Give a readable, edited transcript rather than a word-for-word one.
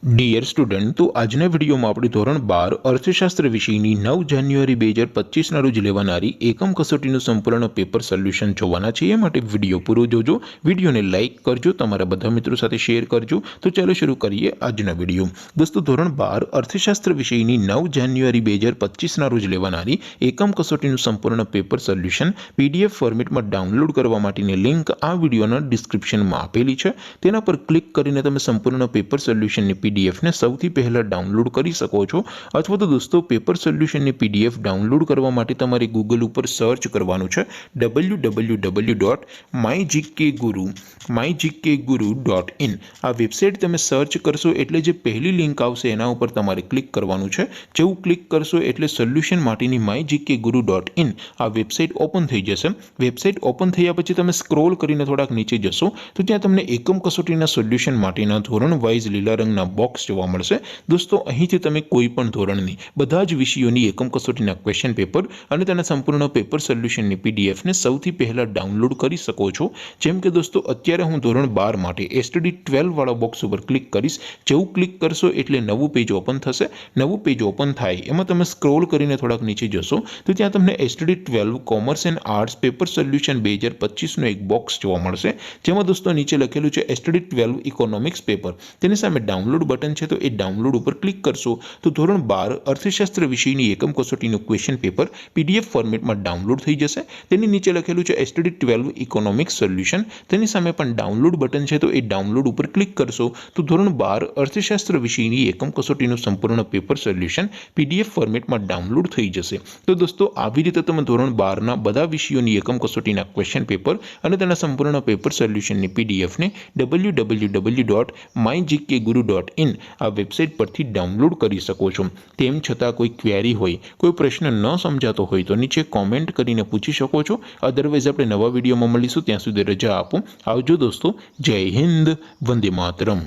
Dear student, તો આજના વિડીયોમાં આપણે ધોરણ 12 અર્થશાસ્ત્ર વિષયની 9 જાન્યુઆરી 2025ના રોજ લેવાનારી એકમ કસોટીનું સંપૂર્ણ પેપર સોલ્યુશન જોવાના છીએ। માટે વિડીયો પૂરો જોજો, વિડીયોને લાઇક કરજો, તમારા બધા મિત્રો સાથે શેર કરજો। તો ચાલો શરૂ કરીએ આજના વિડીયો। દોસ્તો, ધોરણ 12 અર્થશાસ્ત્ર વિષયની 9 જાન્યુઆરી 2025ના રોજ લેવાનારી એકમ કસોટીનું સંપૂર્ણ પેપર સોલ્યુશન PDF ફોર્મેટમાં ડાઉનલોડ કરવા માટેની લિંક આ વિડીયોના ડિસ્ક્રિપ્શનમાં આપેલી છે। તેના પર ક્લિક કરીને તમે સંપૂર્ણ પેપર સોલ્યુશનની PDF ને સૌથી પહેલા ડાઉનલોડ કરી શકો છો। અથવા તો દોસ્તો, પેપર સોલ્યુશનની PDF ડાઉનલોડ કરવા માટે તમારે ગૂગલ ઉપર સર્ચ કરવાનું છે www.mygkguru.in। આ વેબસાઇટ તમે સર્ચ કરશો એટલે જે પહેલી લિંક આવશે એના ઉપર તમારે ક્લિક કરવાનું છે। જેવું ક્લિક કરશો એટલે સોલ્યુશન માટેની mygkguru.in આ વેબસાઇટ ઓપન થઈ જશે। વેબસાઇટ ઓપન થયા પછી તમે સ્ક્રોલ કરીને થોડાક નીચે જશો તો ત્યાં તમને એકમ કસોટીના સોલ્યુશન માટેના ધોરણ વાઇઝ લીલા રંગના બોક્સ જોવા મળશે। દોસ્તો, અહીંથી તમે કોઈ પણ ધોરણની બધા જ વિષયોની એકમ કસોટીના ક્વેશ્ચન પેપર અને તેના સંપૂર્ણ પેપર સોલ્યુશનની PDF ને સૌથી પહેલા ડાઉનલોડ કરી શકો છો। જેમ કે દોસ્તો, અત્યારે હું ધોરણ 12 માટે STD 12 વાળા બોક્સ ઉપર ક્લિક કરીશ। જેવું ક્લિક કરશો એટલે નવું પેજ ઓપન થશે। નવું પેજ ઓપન થાય એમાં તમે સ્ક્રોલ કરીને થોડાક નીચે જશો તો ત્યાં તમને STD 12 commerce and arts paper solution 2025નું એક બોક્સ જોવા મળશે। જેમાં દોસ્તો નીચે લખેલું છે STD 12 ઇકોનોમિક્સ પેપર। તેની સામે ડાઉનલોડ બટન છે, તો એ ડાઉનલોડ ઉપર ક્લિક કરશો તો ધોરણ 12 અર્થશાસ્ત્ર વિષયની એકમ કસોટીનું ક્વેશ્ચન પેપર PDF ફોર્મેટમાં ડાઉનલોડ થઈ જશે। તેની નીચે લખેલું છે STD 12 ઇકોનોમિક્સ સોલ્યુશન। તેની સામે પણ ડાઉનલોડ બટન છે, તો એ ડાઉનલોડ ઉપર ક્લિક કરશો તો ધોરણ 12 અર્થશાસ્ત્ર વિષયની એકમ કસોટીનું સંપૂર્ણ પેપર સોલ્યુશન PDF ફોર્મેટમાં ડાઉનલોડ થઈ જશે। તો દોસ્તો, આવી રીતે તમે ધોરણ 12ના બધા વિષયોની એકમ કસોટીના ક્વેશ્ચન પેપર અને તેના સંપૂર્ણ પેપર સોલ્યુશનની PDF ને www.mygkguru.in આ વેબસાઇટ પરથી ડાઉનલોડ કરી શકો છો। તેમ છતાં કોઈ ક્વેરી હોય, કોઈ પ્રશ્ન ન સમજાતો હોય તો નીચે કોમેન્ટ કરીને પૂછી શકો છો। અધરવાઇઝ આપણે નવા વિડીયોમાં મળીશું, ત્યાં સુધી રજા આપો। આવજો દોસ્તો, જય હિન્દ, વંદે માતરમ।